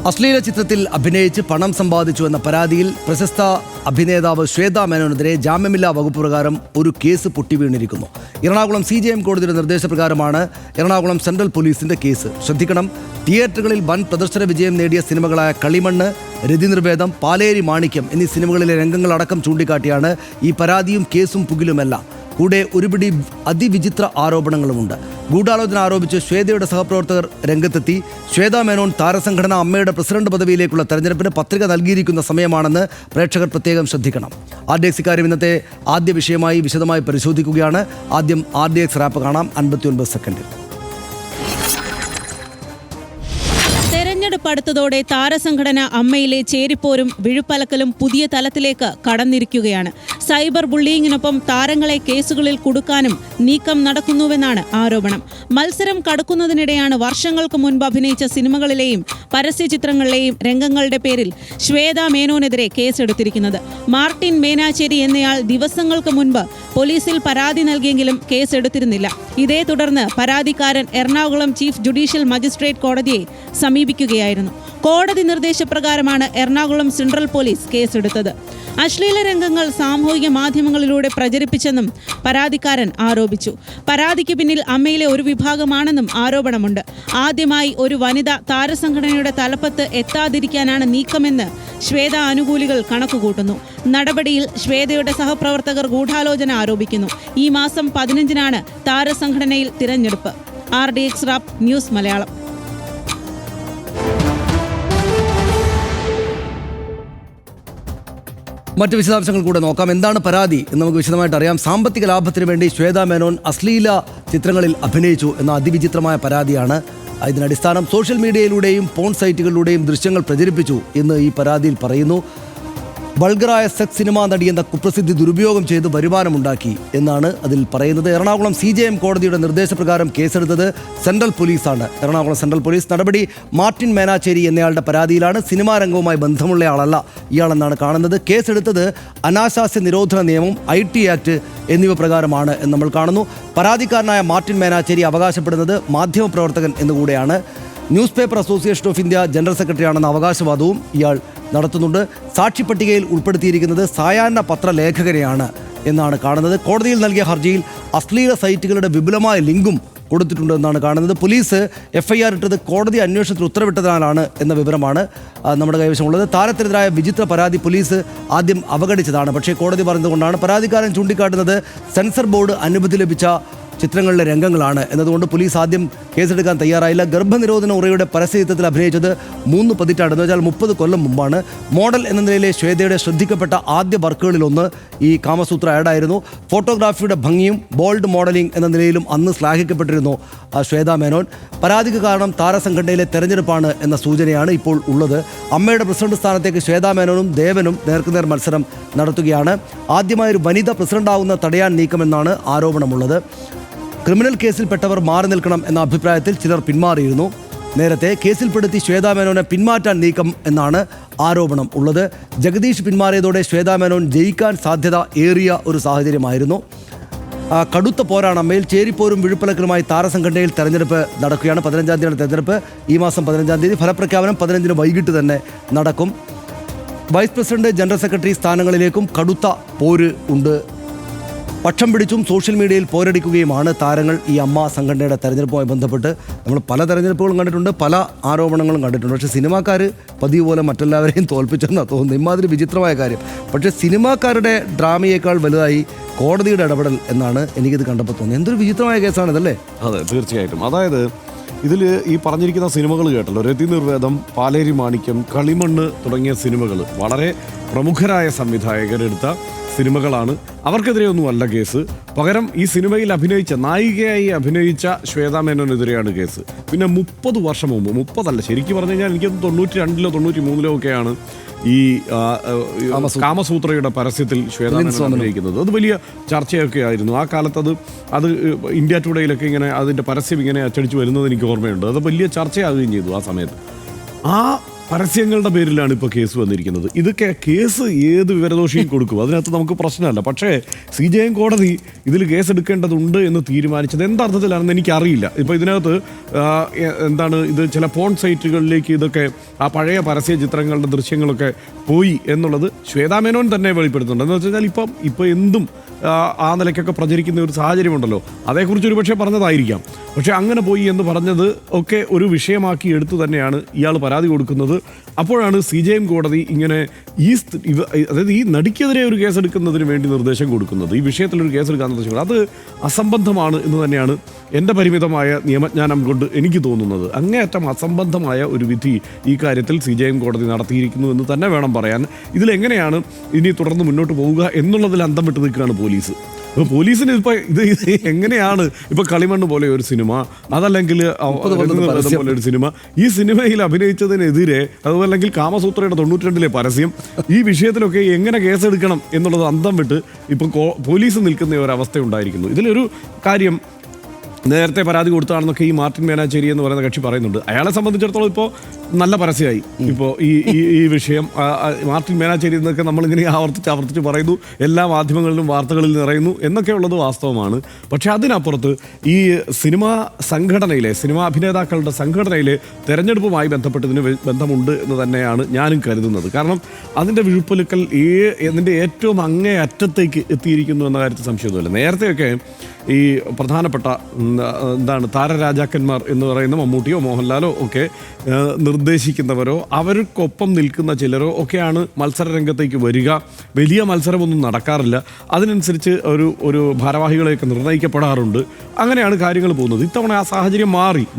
അശ്ലീല ചിത്രത്തിൽ അഭിനയിച്ച് പണം സമ്പാദിച്ചു എന്ന പരാതിയിൽ പ്രശസ്ത അഭിനേതാവ് ശ്വേതാ മേനോനെതിരെ ജാമ്യമില്ലാ വകുപ്പ് പ്രകാരം ഒരു കേസ് പൊട്ടിവീണിരിക്കുന്നു. എറണാകുളം CJM കോടതിയുടെ നിർദ്ദേശപ്രകാരമാണ് എറണാകുളം സെൻട്രൽ പോലീസിന്റെ കേസ്. ശ്രദ്ധിക്കണം, തിയേറ്ററുകളിൽ വൻ പ്രദർശന വിജയം നേടിയ സിനിമകളായ കളിമണ്ണ്, രതിനിർവേദം, പാലേരി മാണിക്യം എന്നീ സിനിമകളിലെ രംഗങ്ങളടക്കം ചൂണ്ടിക്കാട്ടിയാണ് ഈ പരാതിയും കേസും പുകിലുമെല്ലാം. കൂടെ ഒരുപിടി അതിവിചിത്ര ആരോപണങ്ങളുമുണ്ട്. ഗൂഢാലോചന ആരോപിച്ച് ശ്വേതയുടെ സഹപ്രവർത്തകർ രംഗത്തെത്തി. ശ്വേതാ മേനോൻ താരസംഘടന അമ്മയുടെ പ്രസിഡന്റ് പദവിയിലേക്കുള്ള തെരഞ്ഞെടുപ്പിന് പത്രിക നൽകിയിരിക്കുന്ന സമയമാണെന്ന് പ്രേക്ഷകർ പ്രത്യേകം ശ്രദ്ധിക്കണം. RDX ഇക്കാര്യം ഇന്നത്തെ ആദ്യ വിഷയമായി വിശദമായി പരിശോധിക്കുകയാണ്. ആദ്യം RDX റാപ്പ് കാണാം. 59 സെക്കൻഡിൽ. തെരഞ്ഞെടുപ്പ് അടുത്തതോടെ താരസംഘടന അമ്മയിലെ ചേരിപ്പോരും വിഴുപ്പലക്കലും പുതിയ തലത്തിലേക്ക് കടന്നിരിക്കുകയാണ്. സൈബർ ബുള്ളിയിങ്ങിനൊപ്പം താരങ്ങളെ കേസുകളിൽ കുടുക്കാനും നീക്കം നടക്കുന്നുവെന്നാണ് ആരോപണം. മത്സരം കടക്കുന്നതിനിടെയാണ് വർഷങ്ങൾക്ക് മുൻപ് അഭിനയിച്ച സിനിമകളിലെയും പരസ്യചിത്രങ്ങളിലെയും രംഗങ്ങളുടെ പേരിൽ ശ്വേതാ മേനോനെതിരെ കേസെടുത്തിരിക്കുന്നത്. മാർട്ടിൻ മേനാച്ചേരി എന്നയാൾ ദിവസങ്ങൾക്ക് മുൻപ് പോലീസിൽ പരാതി നൽകിയെങ്കിലും കേസെടുത്തിരുന്നില്ല. ഇതേ തുടർന്ന് പരാതിക്കാരൻ എറണാകുളം ചീഫ് ജുഡീഷ്യൽ മജിസ്ട്രേറ്റ് കോടതിയെ സമീപിക്കുകയായിരുന്നു. കോടതി നിർദ്ദേശപ്രകാരമാണ് എറണാകുളം സെൻട്രൽ പോലീസ് കേസെടുത്തത്. അശ്ലീല രംഗങ്ങൾ സാമൂഹിക മാധ്യമങ്ങളിലൂടെ പ്രചരിപ്പിച്ചെന്നും പരാതിക്കാരൻ ആരോപിച്ചു. പരാതിക്ക് പിന്നിൽ അമ്മയിലെ ഒരു വിഭാഗമാണെന്നും ആരോപണമുണ്ട്. ആദ്യമായി ഒരു വനിത താരസംഘടനയുടെ തലപ്പത്ത് എത്താതിരിക്കാനാണ് നീക്കമെന്ന് ശ്വേത അനുകൂലികൾ കണക്കുകൂട്ടുന്നു. നടപടിയിൽ ശ്വേതയുടെ സഹപ്രവർത്തകർ ഗൂഢാലോചന ആരോപിക്കുന്നു. ഈ മാസം 15-നാണ് താരസംഘടനയിൽ തിരഞ്ഞെടുപ്പ്. RDX rap news Malayalam. മറ്റ് വിശദാംശങ്ങൾ കൂടെ നോക്കാം. എന്താണ് പരാതി എന്ന് നമുക്ക് വിശദമായിട്ട് അറിയാം. സാമ്പത്തിക ലാഭത്തിന് വേണ്ടി ശ്വേതാ മേനോൻ അശ്ലീല ചിത്രങ്ങളിൽ അഭിനയിച്ചു എന്ന അതിവിചിത്രമായ പരാതിയാണ് ഇതിനടിസ്ഥാനം. സോഷ്യൽ മീഡിയയിലൂടെയും പോൺ സൈറ്റുകളിലൂടെയും ദൃശ്യങ്ങൾ പ്രചരിപ്പിച്ചു എന്ന് ഈ പരാതിയിൽ പറയുന്നു. വൾഗറായ സെക്സ് സിനിമാ നടി എന്ന കുപ്രസിദ്ധി ദുരുപയോഗം ചെയ്ത് വരുമാനമുണ്ടാക്കി എന്നാണ് അതിൽ പറയുന്നത്. എറണാകുളം CJM കോടതിയുടെ നിർദ്ദേശപ്രകാരം കേസെടുത്തത് സെൻട്രൽ പോലീസാണ്. എറണാകുളം സെൻട്രൽ പോലീസ് നടപടി മാർട്ടിൻ മേനാച്ചേരി എന്നയാളുടെ പരാതിയിലാണ്. സിനിമാ രംഗവുമായി ബന്ധമുള്ളയാളല്ല ഇയാളെന്നാണ് കാണുന്നത്. കേസെടുത്തത് അനാശാസ്യ നിരോധന നിയമം, IT ആക്ട് എന്നിവ പ്രകാരമാണ് എന്ന് നമ്മൾ കാണുന്നു. പരാതിക്കാരനായ മാർട്ടിൻ മേനാച്ചേരി അവകാശപ്പെടുന്നത് മാധ്യമപ്രവർത്തകൻ എന്നുകൂടെയാണ്. Newspaper Association of India general സെക്രട്ടറിയാണെന്ന അവകാശവാദവും ഇയാൾ നടത്തുന്നുണ്ട്. സാക്ഷിപ്പട്ടികയിൽ ഉൾപ്പെടുത്തിയിരിക്കുന്നത് സായാഹ്ന പത്രലേഖകരെയാണ് എന്നാണ് കാണുന്നത്. കോടതിയിൽ നൽകിയ ഹർജിയിൽ അശ്ലീല സൈറ്റുകളുടെ വിപുലമായ ലിങ്കും കൊടുത്തിട്ടുണ്ടെന്നാണ് കാണുന്നത്. പോലീസ് FIR ഇട്ടത് കോടതി അന്വേഷണത്തിന് ഉത്തരവിട്ടതിനാലാണ് എന്ന വിവരമാണ് നമ്മുടെ കൈവശമുള്ളത്. താരത്തിനെതിരായ വിചിത്ര പരാതി പോലീസ് ആദ്യം അവഗണിച്ചതാണ്. പക്ഷേ കോടതി പറഞ്ഞതുകൊണ്ടാണ്. പരാതിക്കാരൻ ചൂണ്ടിക്കാട്ടുന്നത് സെൻസർ ബോർഡ് അനുമതി ലഭിച്ച ചിത്രങ്ങളിലെ രംഗങ്ങളാണ് എന്നതുകൊണ്ട് പോലീസ് ആദ്യം കേസെടുക്കാൻ തയ്യാറായില്ല. ഗർഭനിരോധന ഉറയുടെ പരസ്യചിത്രത്തിൽ അഭിനയിച്ചത് 3 പതിറ്റാണ്ട് എന്ന് വെച്ചാൽ 30 കൊല്ലം മുമ്പാണ്. മോഡൽ എന്ന നിലയിലെ ശ്വേതയുടെ ശ്രദ്ധിക്കപ്പെട്ട ആദ്യ വർക്കുകളിലൊന്ന് ഈ കാമസൂത്ര ആഡായിരുന്നു. ഫോട്ടോഗ്രാഫിയുടെ ഭംഗിയും ബോൾഡ് മോഡലിംഗ് എന്ന നിലയിലും അന്ന് ശ്ലാഘിക്കപ്പെട്ടിരുന്നു ശ്വേതാ മേനോൻ. പരാതിക്ക് കാരണം താരസംഘടനയിലെ തെരഞ്ഞെടുപ്പാണ് എന്ന സൂചനയാണ് ഇപ്പോൾ ഉള്ളത്. അമ്മയുടെ പ്രസിഡന്റ് സ്ഥാനത്തേക്ക് ശ്വേതാ മേനോനും ദേവനും നേർക്കുനേർ മത്സരം നടത്തുകയാണ്. ആദ്യമായൊരു വനിത പ്രസിഡന്റാവുന്ന തടയാൻ നീക്കമെന്നാണ് ആരോപണമുള്ളത്. ക്രിമിനൽ കേസിൽപ്പെട്ടവർ മാറി നിൽക്കണം എന്ന അഭിപ്രായത്തിൽ ചിലർ പിന്മാറിയിരുന്നു. നേരത്തെ കേസിൽപ്പെടുത്തി ശ്വേതാ മേനോനെ പിന്മാറ്റാൻ നീക്കം എന്നാണ് ആരോപണം ഉള്ളത്. ജഗദീഷ് പിന്മാറിയതോടെ ശ്വേതാ മേനോൻ ജയിക്കാൻ സാധ്യത ഏറിയ ഒരു സാഹചര്യമായിരുന്നു. കടുത്ത പോരാണ് അമ്മയിൽ. ചേരിപ്പോരും വിഴുപ്പലക്കലുമായി താരസംഘടനയിൽ തെരഞ്ഞെടുപ്പ് നടക്കുകയാണ്. 15-ാം തീയതിയാണ് തെരഞ്ഞെടുപ്പ്. ഈ മാസം 15-ാം തീയതി. ഫലപ്രഖ്യാപനം 15-ന് വൈകിട്ട് തന്നെ നടക്കും. വൈസ് പ്രസിഡന്റ്, ജനറൽ സെക്രട്ടറി സ്ഥാനങ്ങളിലേക്കും കടുത്ത പോര് ഉണ്ട്. പക്ഷം പിടിച്ചും സോഷ്യൽ മീഡിയയിൽ പോരടിക്കുകയുമാണ് താരങ്ങൾ ഈ അമ്മ സംഘടനയുടെ തെരഞ്ഞെടുപ്പുമായി ബന്ധപ്പെട്ട്. നമ്മൾ പല തെരഞ്ഞെടുപ്പുകളും കണ്ടിട്ടുണ്ട്, പല ആരോപണങ്ങളും കണ്ടിട്ടുണ്ട്. പക്ഷേ സിനിമാക്കാർ പതിവ് പോലെ മറ്റെല്ലാവരെയും തോൽപ്പിച്ചെന്നാണ് തോന്നുന്നത്. ഇമാതിരി വിചിത്രമായ കാര്യം. പക്ഷേ സിനിമാക്കാരുടെ ഡ്രാമയേക്കാൾ വലുതായി കോടതിയുടെ ഇടപെടൽ എന്നാണ് എനിക്കിത് കണ്ടപ്പോൾ തോന്നുന്നത്. എന്തൊരു വിചിത്രമായ കേസാണിതല്ലേ? അതെ, തീർച്ചയായിട്ടും. അതായത് ഇതിൽ ഈ പറഞ്ഞിരിക്കുന്ന സിനിമകൾ കേട്ടല്ലോ, രതിനിർവേദം, പാലേരി മാണിക്യം, കളിമണ്ണ് തുടങ്ങിയ സിനിമകൾ വളരെ പ്രമുഖരായ സംവിധായകരെടുത്ത സിനിമകളാണ്. അവർക്കെതിരെ ഒന്നുമല്ല കേസ്. പകരം ഈ സിനിമയിൽ നായികയായി അഭിനയിച്ച ശ്വേതാ മേനോനെതിരെയാണ് കേസ്. പിന്നെ 30 വർഷം മുമ്പ്, 30 അല്ല ശരിക്കും പറഞ്ഞു കഴിഞ്ഞാൽ എനിക്ക് 92-ലോ 93-ലോ ഒക്കെയാണ് ഈ കാമസൂത്രയുടെ പരസ്യത്തിൽ ശ്വേതാ മേനോൻ അഭിനയിക്കുന്നത്. അത് വലിയ ചർച്ചയൊക്കെ ആയിരുന്നു ആ കാലത്ത്. അത് ഇന്ത്യ ടുഡേയിലൊക്കെ ഇങ്ങനെ അതിൻ്റെ പരസ്യം ഇങ്ങനെ അച്ചടിച്ച് വരുന്നത് എനിക്ക് ഓർമ്മയുണ്ട്. അത് വലിയ ചർച്ചയാകുകയും ചെയ്തു ആ സമയത്ത്. ആ പരസ്യങ്ങളുടെ പേരിലാണ് ഇപ്പോൾ കേസ് വന്നിരിക്കുന്നത്. ഇതൊക്കെ കേസ് ഏത് വിവരദോഷിയും കൊടുക്കും, അതിനകത്ത് നമുക്ക് പ്രശ്നമല്ല. പക്ഷേ CJM കോടതി ഇതിൽ കേസെടുക്കേണ്ടതുണ്ട് എന്ന് തീരുമാനിച്ചത് എന്തർത്ഥത്തിലാണെന്ന് എനിക്കറിയില്ല. ഇപ്പോൾ ഇതിനകത്ത് എന്താണ് ഇത് ചില പോൺ സൈറ്റുകളിലേക്ക് ഇതൊക്കെ ആ പഴയ പരസ്യ ചിത്രങ്ങളുടെ ദൃശ്യങ്ങളൊക്കെ പോയി എന്നുള്ളത് ശ്വേതാ മേനോൻ തന്നെ വെളിപ്പെടുത്തുന്നുണ്ട്. എന്ന് വെച്ച് കഴിഞ്ഞാൽ ഇപ്പോൾ എന്തും ആ നിലയ്ക്കൊക്കെ പ്രചരിക്കുന്ന ഒരു സാഹചര്യമുണ്ടല്ലോ, അതേക്കുറിച്ച് ഒരു പക്ഷേ പറഞ്ഞതായിരിക്കാം. പക്ഷേ അങ്ങനെ പോയി എന്ന് പറഞ്ഞത് ഒക്കെ ഒരു വിഷയമാക്കി എടുത്തു തന്നെയാണ് ഇയാൾ പരാതി കൊടുക്കുന്നത്. അപ്പോഴാണ് CJM കോടതി ഇങ്ങനെ അതായത് ഈ നടിക്കെതിരെ ഒരു കേസെടുക്കുന്നതിന് വേണ്ടി നിർദ്ദേശം കൊടുക്കുന്നത്, ഈ വിഷയത്തിലൊരു കേസെടുക്കാൻ നിർദ്ദേശം. അത് അസംബന്ധമാണ് എന്ന് തന്നെയാണ് എൻ്റെ പരിമിതമായ നിയമജ്ഞാനം കൊണ്ട് എനിക്ക് തോന്നുന്നത്. അങ്ങേയറ്റം അസംബന്ധമായ ഒരു വിധി ഈ കാര്യത്തിൽ CJM കോടതി നടത്തിയിരിക്കുന്നു എന്ന് തന്നെ വേണം പറയാൻ. ഇതിലെങ്ങനെയാണ് ഇനി തുടർന്ന് മുന്നോട്ട് പോവുക എന്നുള്ളതിൽ അന്തം വിട്ട് നിൽക്കുകയാണ് പോലീസ്. അപ്പോൾ പോലീസിന് ഇപ്പോൾ ഇത് എങ്ങനെയാണ് ഇപ്പോൾ കളിമണ്ണ് പോലെ ഒരു സിനിമ, അതല്ലെങ്കിൽ പോലെ ഒരു സിനിമ, ഈ സിനിമയിൽ അഭിനയിച്ചതിനെതിരെ അതുമല്ലെങ്കിൽ കാമസൂത്രയുടെ 92-ലെ പരസ്യം, ഈ വിഷയത്തിലൊക്കെ എങ്ങനെ കേസെടുക്കണം എന്നുള്ളത് അന്തം വിട്ട് ഇപ്പോൾ പോലീസ് നിൽക്കുന്ന ഒരവസ്ഥ ഉണ്ടായിരിക്കുന്നു. ഇതിലൊരു കാര്യം, നേരത്തെ പരാതി കൊടുത്താണെന്നൊക്കെ ഈ മാർട്ടിൻ മേനാച്ചേരി എന്ന് പറയുന്ന കക്ഷി പറയുന്നുണ്ട്. അയാളെ സംബന്ധിച്ചിടത്തോളം ഇപ്പോൾ നല്ല പരസ്യമായി. ഇപ്പോൾ ഈ വിഷയം മാർട്ടിൻ മേനാച്ചേരി എന്നൊക്കെ നമ്മളിങ്ങനെ ആവർത്തിച്ച് പറയുന്നു, എല്ലാ മാധ്യമങ്ങളിലും വാർത്തകളിൽ നിറയുന്നു എന്നൊക്കെ ഉള്ളത് വാസ്തവമാണ്. പക്ഷേ അതിനപ്പുറത്ത് ഈ സിനിമാ സംഘടനയിലെ, സിനിമാ അഭിനേതാക്കളുടെ സംഘടനയിലെ തെരഞ്ഞെടുപ്പുമായി ബന്ധപ്പെട്ടതിന് ബന്ധമുണ്ട് എന്ന് തന്നെയാണ് ഞാനും കരുതുന്നത്. കാരണം അതിൻ്റെ വിഴുപ്പൊലുക്കൽ അതിൻ്റെ ഏറ്റവും അങ്ങേ അറ്റത്തേക്ക് എത്തിയിരിക്കുന്നു എന്ന കാര്യത്തിൽ സംശയമൊന്നുമില്ല. നേരത്തെയൊക്കെ ഈ പ്രധാനപ്പെട്ട താരരാജാക്കന്മാർ എന്ന് പറയുന്ന മമ്മൂട്ടിയോ മോഹൻലാലോ ഒക്കെ നിർദ്ദേശിക്കുന്നവരോ അവർക്കൊപ്പം നിൽക്കുന്ന ചിലരോ ഒക്കെയാണ് മത്സര രംഗത്തേക്ക് വരിക. വലിയ മത്സരമൊന്നും നടക്കാറില്ല. അതിനനുസരിച്ച് ഒരു ഭാരവാഹികളെയൊക്കെ നിർണ്ണയിക്കപ്പെടാറുണ്ട്. അങ്ങനെയാണ് കാര്യങ്ങൾ പോകുന്നത്. ഇത്തവണ ആ സാഹചര്യം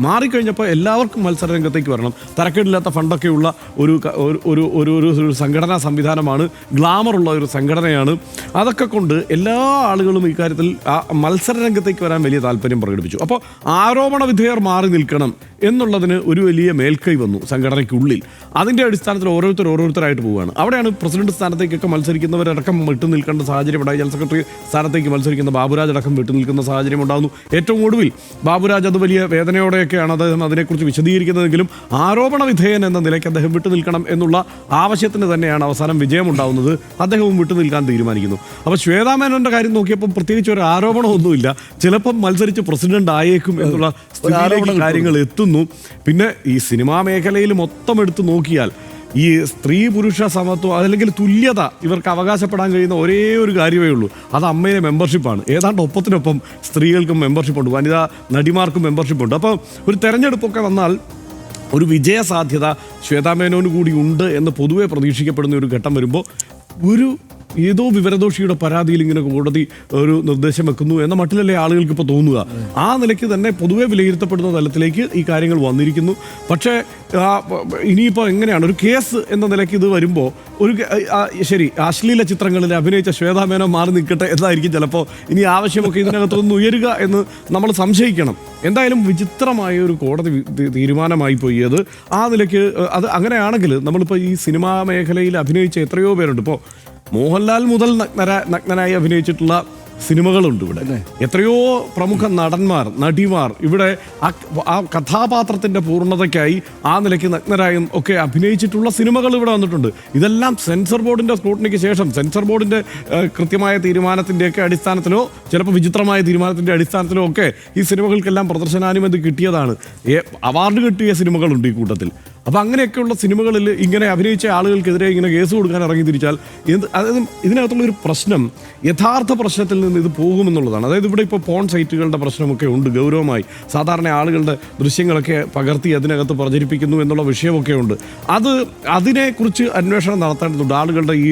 മാറിക്കഴിഞ്ഞപ്പോൾ എല്ലാവർക്കും മത്സര രംഗത്തേക്ക് വരണം. തരക്കേടില്ലാത്ത ഫണ്ടൊക്കെയുള്ള ഒരു സംഘടനാ സംവിധാനമാണ്, ഗ്ലാമറുള്ള ഒരു സംഘടനയാണ്. അതൊക്കെ കൊണ്ട് എല്ലാ ആളുകളും ഇക്കാര്യത്തിൽ ആ മത്സര രംഗത്തേക്ക് വരാൻ വലിയ താല്പര്യം പ്രകടിപ്പിച്ചു. അപ്പോൾ ആരോപണ വിധേയർ മാറി നിൽക്കണം എന്നുള്ളതിന് ഒരു വലിയ മേൽക്കൈ വന്നു സംഘടനയ്ക്കുള്ളിൽ. അതിൻ്റെ അടിസ്ഥാനത്തിൽ ഓരോരുത്തരായിട്ട് പോവുകയാണ്. അവിടെയാണ് പ്രസിഡന്റ് സ്ഥാനത്തേക്കൊക്കെ മത്സരിക്കുന്നവരടക്കം വിട്ടു നിൽക്കേണ്ട സാഹചര്യം ഉണ്ടായി. ജനറൽ സെക്രട്ടറി സ്ഥാനത്തേക്ക് മത്സരിക്കുന്ന ബാബുരാജ് അടക്കം വിട്ടു നിൽക്കുന്ന സാഹചര്യം ഉണ്ടാകുന്നു. ഏറ്റവും ഒടുവിൽ ബാബുരാജ് അത് വലിയ വേദനയോടെയൊക്കെയാണ് അദ്ദേഹം അതിനെക്കുറിച്ച് വിശദീകരിക്കുന്നതെങ്കിലും ആരോപണ വിധേയൻ എന്ന നിലയ്ക്ക് അദ്ദേഹം വിട്ടു നിൽക്കണം എന്നുള്ള ആവശ്യത്തിന് തന്നെയാണ് അവസാനം വിജയമുണ്ടാകുന്നത്. അദ്ദേഹവും വിട്ടു നിൽക്കാൻ തീരുമാനിക്കുന്നു. അപ്പോൾ ശ്വേതാ മേനോന്റെ കാര്യം നോക്കിയപ്പോൾ പ്രത്യേകിച്ച് ഒരു ആരോപണമൊന്നുമില്ല. ചിലപ്പം മത്സരിച്ച് പ്രസിഡന്റ് ആയേക്കും എന്നുള്ള കാര്യങ്ങൾ എത്തുന്നു. പിന്നെ ഈ സിനിമാ മേഖലയിൽ മൊത്തം എടുത്ത് നോക്കിയാൽ ഈ സ്ത്രീ പുരുഷ സമത്വം അല്ലെങ്കിൽ തുല്യത ഇവർക്ക് അവകാശപ്പെടാൻ കഴിയുന്ന ഒരേ ഒരു കാര്യമേ ഉള്ളൂ, അത് അമ്മയിലെ മെമ്പർഷിപ്പാണ്. ഏതാണ്ട് ഒപ്പത്തിനൊപ്പം സ്ത്രീകൾക്കും മെമ്പർഷിപ്പുണ്ട്, വനിതാ നടിമാർക്കും മെമ്പർഷിപ്പുണ്ട്. അപ്പോൾ ഒരു തെരഞ്ഞെടുപ്പൊക്കെ വന്നാൽ ഒരു വിജയ സാധ്യത ശ്വേതാ മേനോന് കൂടി ഉണ്ട് എന്ന് പൊതുവെ പ്രതീക്ഷിക്കപ്പെടുന്ന ഒരു ഘട്ടം വരുമ്പോൾ ഏതോ വിവരദോഷിയുടെ പരാതിയിൽ ഇങ്ങനെ കോടതി ഒരു നിർദ്ദേശം വെക്കുന്നു എന്ന മട്ടിലല്ലേ ആളുകൾക്ക് ഇപ്പോൾ തോന്നുക. ആ നിലയ്ക്ക് തന്നെ പൊതുവെ വിലയിരുത്തപ്പെടുന്ന തലത്തിലേക്ക് ഈ കാര്യങ്ങൾ വന്നിരിക്കുന്നു. പക്ഷേ ഇനിയിപ്പോൾ എങ്ങനെയാണ് ഒരു കേസ് എന്ന നിലയ്ക്ക് ഇത് വരുമ്പോൾ ശരി, അശ്ലീല ചിത്രങ്ങളിൽ അഭിനയിച്ച ശ്വേതാ മേനോൻ മാറി നിൽക്കട്ടെ എന്നായിരിക്കും ചിലപ്പോൾ ഇനി ആവശ്യമൊക്കെ ഇതിനകത്തുനിന്ന് ഉയരുക എന്ന് നമ്മൾ സംശയിക്കണം. എന്തായാലും വിചിത്രമായ ഒരു കോടതി തീരുമാനമായി പോയി അത്. ആ നിലയ്ക്ക് അത് അങ്ങനെയാണെങ്കിൽ നമ്മളിപ്പോൾ ഈ സിനിമാ മേഖലയിൽ അഭിനയിച്ച എത്രയോ പേരുണ്ട്. ഇപ്പോൾ മോഹൻലാൽ മുതൽ നഗ്നനായി അഭിനയിച്ചിട്ടുള്ള സിനിമകളുണ്ട് ഇവിടെ. എത്രയോ പ്രമുഖ നടിമാർ ഇവിടെ ആ കഥാപാത്രത്തിൻ്റെ പൂർണ്ണതയ്ക്കായി ആ നിലയ്ക്ക് നഗ്നരായും ഒക്കെ അഭിനയിച്ചിട്ടുള്ള സിനിമകൾ ഇവിടെ വന്നിട്ടുണ്ട്. ഇതെല്ലാം സെൻസർ ബോർഡിൻ്റെ സ്ക്രൂട്ടിനിക്ക് ശേഷം സെൻസർ ബോർഡിൻ്റെ കൃത്യമായ തീരുമാനത്തിൻ്റെയൊക്കെ അടിസ്ഥാനത്തിലോ ചിലപ്പോൾ വിചിത്രമായ തീരുമാനത്തിൻ്റെ അടിസ്ഥാനത്തിലോ ഒക്കെ ഈ സിനിമകൾക്കെല്ലാം പ്രദർശനാനുമതി കിട്ടിയതാണ്. അവാർഡ് കിട്ടിയ സിനിമകളുണ്ട് ഈ കൂട്ടത്തിൽ. അപ്പോൾ അങ്ങനെയൊക്കെയുള്ള സിനിമകളിൽ ഇങ്ങനെ അഭിനയിച്ച ആളുകൾക്കെതിരെ ഇങ്ങനെ കേസ് കൊടുക്കാൻ ഇറങ്ങി തിരിച്ചാൽ അതായത് ഇതിനകത്തുള്ളൊരു പ്രശ്നം യഥാർത്ഥ പ്രശ്നത്തിൽ നിന്ന് ഇത് പോകുമെന്നുള്ളതാണ്. അതായത് ഇവിടെ ഇപ്പോൾ പോൺ സൈറ്റുകളുടെ പ്രശ്നമൊക്കെ ഉണ്ട് ഗൗരവമായി. സാധാരണ ആളുകളുടെ ദൃശ്യങ്ങളൊക്കെ പകർത്തി അതിനകത്ത് പ്രചരിപ്പിക്കുന്നു എന്നുള്ള വിഷയമൊക്കെ ഉണ്ട്. അതിനെക്കുറിച്ച് അന്വേഷണം നടത്തേണ്ടതുണ്ട്. ആളുകളുടെ ഈ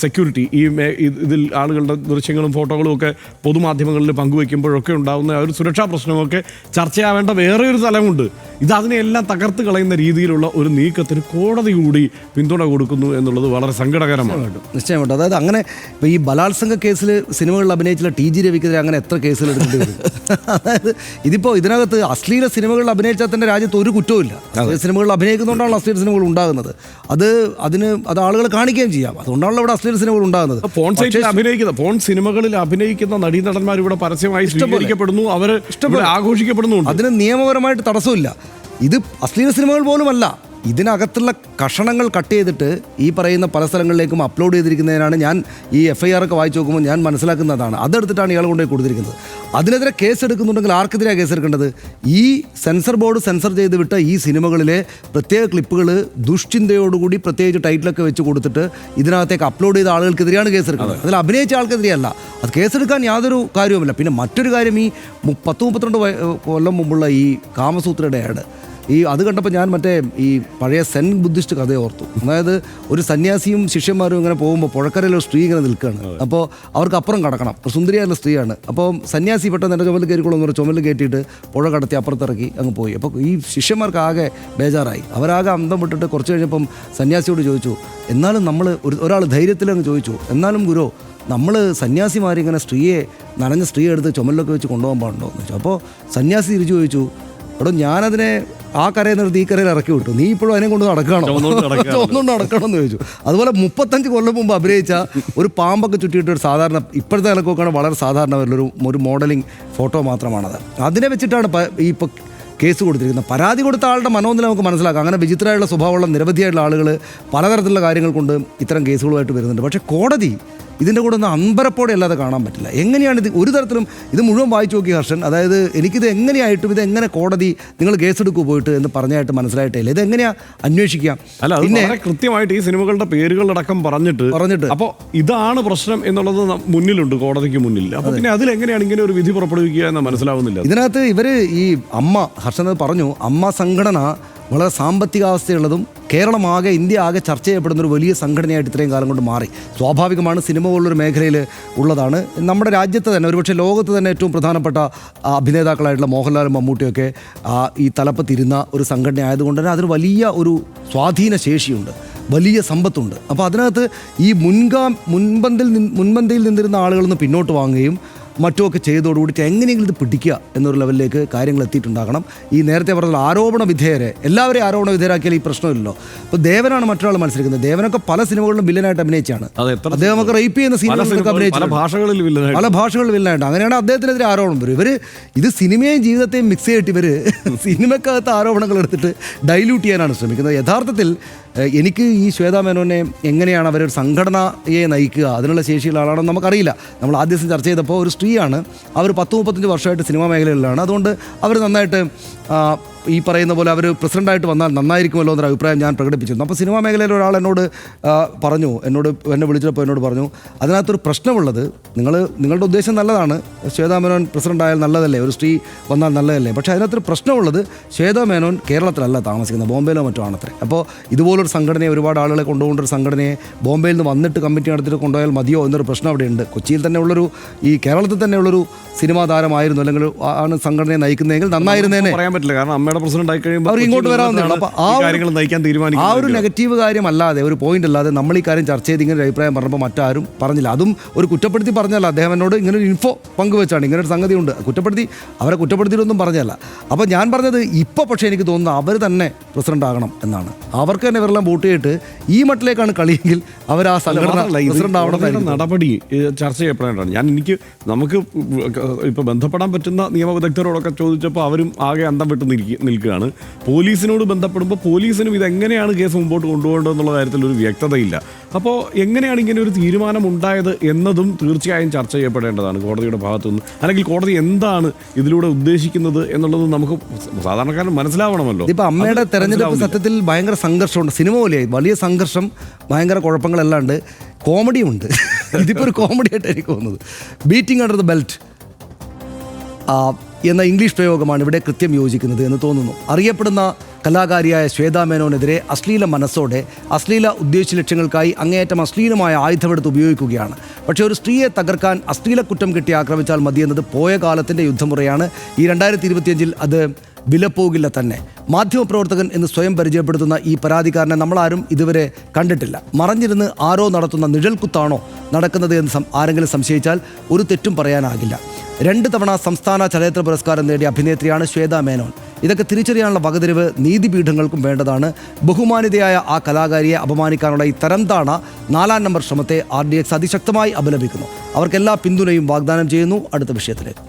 സെക്യൂരിറ്റി, ഇതിൽ ആളുകളുടെ ദൃശ്യങ്ങളും ഫോട്ടോകളും ഒക്കെ പൊതുമാധ്യമങ്ങളിൽ പങ്കുവയ്ക്കുമ്പോഴൊക്കെ ഉണ്ടാകുന്ന ഒരു സുരക്ഷാ പ്രശ്നമൊക്കെ ചർച്ചയാവേണ്ട വേറെ ഒരു തലമുണ്ട്. അതിനെല്ലാം തകർത്ത് കളയുന്ന രീതിയിലുള്ള ഒരു നീക്കത്തിന് കോടതി കൂടി പിന്തുണ കൊടുക്കുന്നു എന്നുള്ളത് വളരെ സങ്കടകരമാണ്. നിശ്ചയമായിട്ടും. അതായത് അങ്ങനെ ഇപ്പോൾ ഈ ബലാത്സംഗ കേസിൽ സിനിമകളിൽ അഭിനയിച്ചില്ല TG രവിക്കെതിരെ അങ്ങനെ എത്ര കേസുകൾ എടുക്കേണ്ടി വരും? അതായത് ഇതിനകത്ത് അശ്ലീല സിനിമകളിൽ അഭിനയിച്ചാൽ തന്നെ രാജ്യത്ത് ഒരു കുറ്റവുമില്ല. സിനിമകളിൽ അഭിനയിക്കുന്നതുകൊണ്ടാണ് അശ്ലീല സിനിമകൾ ഉണ്ടാകുന്നത്. അത് ആളുകൾ കാണിക്കുകയും ചെയ്യാം. അതുകൊണ്ടാണല്ലോ ഇവിടെ അശ്ലീല സിനിമകൾ ഉണ്ടാകുന്നത്. പോൺ സിനിമകളിൽ അഭിനയിക്കുന്ന നടീനടന്മാർ ഇവിടെ പരസ്യമായി സ്വീകരിക്കപ്പെടുന്നു, അവർ ആഘോഷിക്കപ്പെടുന്നു. അതിന് നിയമപരമായിട്ട് തടസ്സമില്ല. ഇത് അശ്ലീല സിനിമകൾ പോലുമല്ല, ഇതിനകത്തുള്ള കഷണങ്ങൾ കട്ട് ചെയ്തിട്ട് ഈ പറയുന്ന പല സ്ഥലങ്ങളിലേക്കും അപ്ലോഡ് ചെയ്തിരിക്കുന്നതിനാണ് ഞാൻ ഈ FIR ഒക്കെ വായിച്ച് നോക്കുമ്പോൾ ഞാൻ മനസ്സിലാക്കുന്നതാണ്. അതെടുത്തിട്ടാണ് ഇയാൾ കൊണ്ടുപോയി കൊടുത്തിരിക്കുന്നത്. അതിനെതിരെ കേസ് എടുക്കുന്നുണ്ടെങ്കിൽ ആർക്കെതിരെയാണ് കേസ് എടുക്കേണ്ടത്? ഈ സെൻസർ ബോർഡ് സെൻസർ ചെയ്ത് വിട്ട ഈ സിനിമകളിലെ പ്രത്യേക ക്ലിപ്പുകൾ ദുഷ്ചിന്തയോടുകൂടി പ്രത്യേകിച്ച് ടൈറ്റിലൊക്കെ വെച്ച് കൊടുത്തിട്ട് ഇതിനകത്തേക്ക് അപ്ലോഡ് ചെയ്ത ആളുകൾക്കെതിരെയാണ് കേസ് എടുക്കുന്നത്. അതിൽ അഭിനയിച്ച ആൾക്കെതിരെയല്ല. അത് കേസെടുക്കാൻ യാതൊരു കാര്യവുമില്ല. പിന്നെ മറ്റൊരു കാര്യം, ഈ 10-32 കൊല്ലം മുമ്പുള്ള ഈ കാമസൂത്രയുടെ ആഡ്, അത് കണ്ടപ്പോൾ ഞാൻ മറ്റേ ഈ പഴയ സെൻ ബുദ്ധിസ്റ്റ് കഥ ഓർത്തു. അതായത് ഒരു സന്യാസിയും ശിഷ്യന്മാരും ഇങ്ങനെ പോകുമ്പോൾ പുഴക്കരയിലൊരു സ്ത്രീ ഇങ്ങനെ നിൽക്കുകയാണ്. അപ്പോൾ അവർക്ക് അപ്പുറം കടക്കണം. ഒരു സുന്ദരിയായുള്ള സ്ത്രീയാണ്. അപ്പോൾ സന്യാസി പെട്ടെന്ന് എൻ്റെ ചുമലിൽ കയറിക്കൊള്ളുന്ന ഒരു ചുമലിൽ കയറ്റിയിട്ട് പുഴ കടത്തി അപ്പുറത്തിറക്കി അങ്ങ് പോയി. അപ്പോൾ ഈ ശിഷ്യന്മാർക്ക് ആകെ ബേജാറായി. അവരാകെ അന്തം വിട്ടിട്ട് കുറച്ച് കഴിഞ്ഞപ്പം സന്യാസിയോട് ചോദിച്ചു, എന്നാലും നമ്മൾ ഒരാൾ ധൈര്യത്തിലങ്ങ് ചോദിച്ചു, എന്നാലും ഗുരു നമ്മൾ സന്യാസിമാരിങ്ങനെ നനഞ്ഞ സ്ത്രീയെ എടുത്ത് ചുമലിലൊക്കെ വെച്ച് കൊണ്ടുപോകാൻ പാടുണ്ടോ എന്ന് ചോദിച്ചു. അപ്പോൾ സന്യാസി തിരിച്ചു ചോദിച്ചു, എടോ ഞാനതിനെ ആ കരയിൽ നിർത്തി ഈ കരയിൽ ഇറക്കി വിട്ടു, നീ ഇപ്പോഴും അതിനെ കൊണ്ട് നടക്കണോ, ചുവന്നുകൊണ്ട് നടക്കണമെന്ന് ചോദിച്ചു. അതുപോലെ 35 കൊല്ലം മുമ്പ് അഭിനയിച്ച ഒരു പാമ്പൊക്കെ ചുറ്റിയിട്ട് ഒരു സാധാരണ, ഇപ്പോഴത്തെ നിലക്കൊക്കെയാണ് വളരെ സാധാരണ ഒരു മോഡലിംഗ് ഫോട്ടോ മാത്രമാണത്. അതിനെ വെച്ചിട്ടാണ് ഇപ്പോൾ കേസ് കൊടുത്തിരിക്കുന്നത്. പരാതി കൊടുത്ത ആളുടെ മനോനില നമുക്ക് മനസ്സിലാക്കാം. അങ്ങനെ വിചിത്രമായുള്ള സ്വഭാവമുള്ള നിരവധിയായിട്ടുള്ള ആളുകൾ പലതരത്തിലുള്ള കാര്യങ്ങൾ കൊണ്ട് ഇത്തരം കേസുകളുമായിട്ട് വരുന്നുണ്ട്. പക്ഷേ കോടതി ഇതിൻ്റെ കൂടെ ഒന്ന് അമ്പരപ്പോടെ അല്ലാതെ കാണാൻ പറ്റില്ല. എങ്ങനെയാണ് ഇത് ഒരു തരത്തിലും ഇത് മുഴുവൻ വായിച്ചു നോക്കി ഹർഷൻ. അതായത് എനിക്കിത് എങ്ങനെയായിട്ടും ഇതെങ്ങനെ കോടതി നിങ്ങൾ കേസെടുക്കൂ പോയിട്ട് എന്ന് പറഞ്ഞായിട്ട് മനസ്സിലായിട്ടില്ല. ഇതെങ്ങനെയാ അന്വേഷിക്കാം? അല്ല, പിന്നെ കൃത്യമായിട്ട് ഈ സിനിമകളുടെ പേരുകളടക്കം പറഞ്ഞിട്ട് അപ്പോൾ ഇതാണ് പ്രശ്നം എന്നുള്ളത് മുന്നിലുണ്ട്, കോടതിക്ക് മുന്നിൽ. അപ്പോൾ പിന്നെ അതിലെങ്ങനെയാണ് ഇങ്ങനെ ഒരു വിധി പുറപ്പെടുവിക്കുക എന്ന് മനസ്സിലാവുന്നില്ല. ഇതിനകത്ത് ഇവർ ഈ അമ്മ ഹർഷൻ പറഞ്ഞു, അമ്മ സംഘടന വളരെ സാമ്പത്തികാവസ്ഥയുള്ളതും കേരളമാകെ ഇന്ത്യ ആകെ ചർച്ച ചെയ്യപ്പെടുന്ന ഒരു വലിയ സംഘടനയായിട്ട് ഇത്രയും കാലം കൊണ്ട് മാറി. സ്വാഭാവികമാണ്, സിനിമ പോലുള്ളൊരു മേഖലയിൽ ഉള്ളതാണ്. നമ്മുടെ രാജ്യത്ത് തന്നെ, ഒരുപക്ഷെ ലോകത്ത് തന്നെ ഏറ്റവും പ്രധാനപ്പെട്ട അഭിനേതാക്കളായിട്ടുള്ള മോഹൻലാലും മമ്മൂട്ടിയൊക്കെ ഈ തലപ്പത്തിരുന്ന ഒരു സംഘടന ആയതുകൊണ്ട് തന്നെ അതിന് വലിയ ഒരു സ്വാധീന ശേഷിയുണ്ട്, വലിയ സമ്പത്തുണ്ട്. അപ്പോൾ അതിനകത്ത് ഈ മുൻപന്തിയിൽ നിന്നിരുന്ന ആളുകളിൽ നിന്ന് പിന്നോട്ട് വാങ്ങുകയും മറ്റുമൊക്കെ ചെയ്തോടുകൂടിയിട്ട് എങ്ങനെയെങ്കിലും ഇത് പിടിക്കുക എന്നൊരു ലെവലിലേക്ക് കാര്യങ്ങൾ എത്തിയിട്ടുണ്ടാകണം. ഈ നേരത്തെ പറഞ്ഞ ആരോപണ വിധേയരെ എല്ലാവരെയും ആരോപണ വിധേയരാക്കിയാൽ ഈ പ്രശ്നമില്ലല്ലോ. ഇപ്പോൾ ദേവനാണ് മറ്റൊരാൾ മത്സരിക്കുന്നത്. ദേവനൊക്കെ പല സിനിമകളിലും വില്ലനായിട്ട് അഭിനയിച്ചാണ്. അദ്ദേഹമൊക്കെ റേപ്പ് ചെയ്യുന്ന സീനുകളൊക്കെ അഭിനയിച്ചു, പല ഭാഷകളിൽ വില്ലനായിട്ട്. അങ്ങനെയാണ് അദ്ദേഹത്തിനെതിരെ ആരോപണം വരും. ഇത് സിനിമയും ജീവിതത്തെയും മിക്സ് ചെയ്തിട്ട് ഇവർ സിനിമക്കകത്ത് ആരോപണങ്ങൾ എടുത്തിട്ട് ഡൈല്യൂട്ട് ചെയ്യാനാണ് ശ്രമിക്കുന്നത്. യഥാർത്ഥത്തിൽ എനിക്ക് ഈ ശ്വേതാ മേനോനെ എങ്ങനെയാണ് അവരൊരു സംഘടനയെ നയിക്കുക, അതിനുള്ള ശേഷിയുള്ള ആളാണെന്ന് നമുക്കറിയില്ല. നമ്മൾ ആദ്യം ചർച്ച ചെയ്തപ്പോൾ ഒരു സ്ത്രീയാണ്, അവർ 10-35 വർഷമായിട്ട് സിനിമാ മേഖലയിലാണ്. അതുകൊണ്ട് അവർ നന്നായിട്ട് ഈ പറയുന്ന പോലെ അവർ പ്രസിഡൻ്റായിട്ട് വന്നാൽ നന്നായിരിക്കുമല്ലോ എന്നൊരു അഭിപ്രായം ഞാൻ പ്രകടിപ്പിച്ചിരുന്നു. അപ്പോൾ സിനിമാ മേഖലയിൽ ഒരാൾ എന്നെ വിളിച്ചപ്പോൾ എന്നോട് പറഞ്ഞു, അതിനകത്തൊരു പ്രശ്നമുള്ളത്, നിങ്ങളുടെ ഉദ്ദേശം നല്ലതാണ്, ശ്വേതാ മേനോൻ പ്രസിഡൻ്റ് ആയാൽ നല്ലതല്ലേ, ഒരു സ്ത്രീ വന്നാൽ നല്ലതല്ലേ, പക്ഷേ അതിനകത്തൊരു പ്രശ്നമുള്ളത് ശ്വേതാ മേനോൻ കേരളത്തിലല്ല താമസിക്കുന്നത്, ബോംബെയിലോ മറ്റോ ആണത്രേ. അപ്പോൾ ഇതുപോലൊരു സംഘടനയെ, ഒരുപാട് ആളുകളെ കൊണ്ടുപോകേണ്ട സംഘടനയെ ബോംബെയിൽ നിന്ന് വന്നിട്ട് കമ്മിറ്റി നടത്തിയിട്ട് കൊണ്ടുപോയാൽ മതിയോ എന്നൊരു പ്രശ്നം അവിടെയുണ്ട്. കൊച്ചിയിൽ തന്നെ ഉള്ളൊരു, ഈ കേരളത്തിൽ തന്നെ ഉള്ളൊരു സിനിമാ താരമായിരുന്നു അല്ലെങ്കിൽ ആണ് സംഘടനയെ നയിക്കുന്നതെങ്കിൽ നന്നായിരുന്നേനെ. പറയാൻ പറ്റില്ല, കാരണം അമ്മയുടെ പ്രസിഡന്റ് ആയി കഴിയുമ്പോൾ അവർ ഇങ്ങോട്ട് വരാവുന്നതാണ്. അപ്പോൾ ആ ഒരു നെഗറ്റീവ് കാര്യമല്ലാതെ, ഒരു പോയിന്റ് അല്ലാതെ നമ്മൾ ഈ കാര്യം ചർച്ച ചെയ്ത് ഇങ്ങനെ ഒരു അഭിപ്രായം പറഞ്ഞപ്പോൾ മറ്റാരും പറഞ്ഞില്ല. അതും ഒരു കുറ്റപ്പെടുത്തി പറഞ്ഞല്ല, അദ്ദേഹം എന്നോട് ഇങ്ങനെ ഒരു ഇൻഫോ പങ്കുവെച്ചാണ്, ഇങ്ങനെ ഒരു സംഗതി ഉണ്ട്, അവരെ കുറ്റപ്പെടുത്തിയിട്ടൊന്നും പറഞ്ഞല്ല. അപ്പോൾ ഞാൻ പറഞ്ഞത് ഇപ്പോൾ പക്ഷേ എനിക്ക് തോന്നുന്നു അവർ തന്നെ പ്രസിഡന്റ് ആകണം എന്നാണ്. അവർക്ക് തന്നെ ഇവരെല്ലാം വോട്ട് ചെയ്തിട്ട് ഈ മട്ടിലേക്കാണ് കളിയെങ്കിൽ അവർ ആ സംഘടന പ്രസിഡന്റ് ആവണം. നടപടി ചർച്ച ചെയ്യപ്പെടേണ്ടതാണ്. നമുക്ക് ഇപ്പോൾ ബന്ധപ്പെടാൻ പറ്റുന്ന നിയമവിദഗ്ധരോടൊക്കെ ചോദിച്ചപ്പോൾ അവരും ആകെ അന്തം വിട്ട് നിൽക്കുകയാണ്. പോലീസിനോട് ബന്ധപ്പെടുമ്പോൾ പോലീസിനും ഇതെങ്ങനെയാണ് കേസ് മുമ്പോട്ട് കൊണ്ടുപോകേണ്ടതെന്നുള്ള കാര്യത്തിൽ ഒരു വ്യക്തതയില്ല. അപ്പോൾ എങ്ങനെയാണ് ഇങ്ങനെ ഒരു തീരുമാനം ഉണ്ടായത് എന്നതും തീർച്ചയായും ചർച്ച ചെയ്യപ്പെടേണ്ടതാണ് കോടതിയുടെ ഭാഗത്തുനിന്ന്. അല്ലെങ്കിൽ കോടതി എന്താണ് ഇതിലൂടെ ഉദ്ദേശിക്കുന്നത് എന്നുള്ളത് നമുക്ക് സാധാരണക്കാരൻ മനസ്സിലാവണമല്ലോ. ഇപ്പം അമ്മയുടെ തെരഞ്ഞെടുപ്പ് സത്യത്തിൽ ഭയങ്കര സംഘർഷമുണ്ട്. സിനിമ പോലെയായി വലിയ സംഘർഷം, ഭയങ്കര കുഴപ്പങ്ങളല്ലാണ്ട് കോമഡിയുമുണ്ട്. ഇതിപ്പോൾ ഒരു കോമഡി ആയിട്ട് എനിക്ക് തോന്നുന്നത്. ബീറ്റിംഗ് അണ്ടർ ദ ബെൽറ്റ് എന്ന ഇംഗ്ലീഷ് പ്രയോഗമാണ് ഇവിടെ കൃത്യം യോജിക്കുന്നത് എന്ന് തോന്നുന്നു. അറിയപ്പെടുന്ന കലാകാരിയായ ശ്വേതാ മേനോനെതിരെ അശ്ലീല മനസ്സോടെ, അശ്ലീല ഉദ്ദേശ ലക്ഷ്യങ്ങൾക്കായി അങ്ങേയറ്റം അശ്ലീലമായ ആയുധമെടുത്ത് ഉപയോഗിക്കുകയാണ്. പക്ഷേ ഒരു സ്ത്രീയെ തകർക്കാൻ അശ്ലീല കുറ്റം കെട്ടി ആക്രമിച്ചാൽ മതിയെന്നത് പോയ കാലത്തിൻ്റെ യുദ്ധമുറയാണ്. ഈ 2025 അത് വിലപ്പോകില്ല തന്നെ. മാധ്യമപ്രവർത്തകൻ എന്ന് സ്വയം പരിചയപ്പെടുത്തുന്ന ഈ പരാതിക്കാരനെ നമ്മളാരും ഇതുവരെ കണ്ടിട്ടില്ല. മറഞ്ഞിരുന്ന് ആരോ നടത്തുന്ന നിഴൽക്കുത്താണോ നടക്കുന്നത് എന്ന് ആരെങ്കിലും സംശയിച്ചാൽ ഒരു തെറ്റും പറയാനാകില്ല. 2 തവണ സംസ്ഥാന ചലച്ചിത്ര പുരസ്കാരം നേടിയ അഭിനേത്രിയാണ് ശ്വേതാ മേനോൻ. ഇതൊക്കെ തിരിച്ചറിയാനുള്ള വകതിരിവ് നീതിപീഠങ്ങൾക്കും വേണ്ടതാണ്. ബഹുമാനിതയായ ആ കലാകാരിയെ അപമാനിക്കാനുള്ള ഈ തരംതാണ 4-ാം നമ്പർ ശ്രമത്തെ RDX അതിശക്തമായി അപലപിക്കുന്നു. അവർക്കെല്ലാ പിന്തുണയും വാഗ്ദാനം ചെയ്യുന്നു. അടുത്ത വിഷയത്തിലേക്ക്.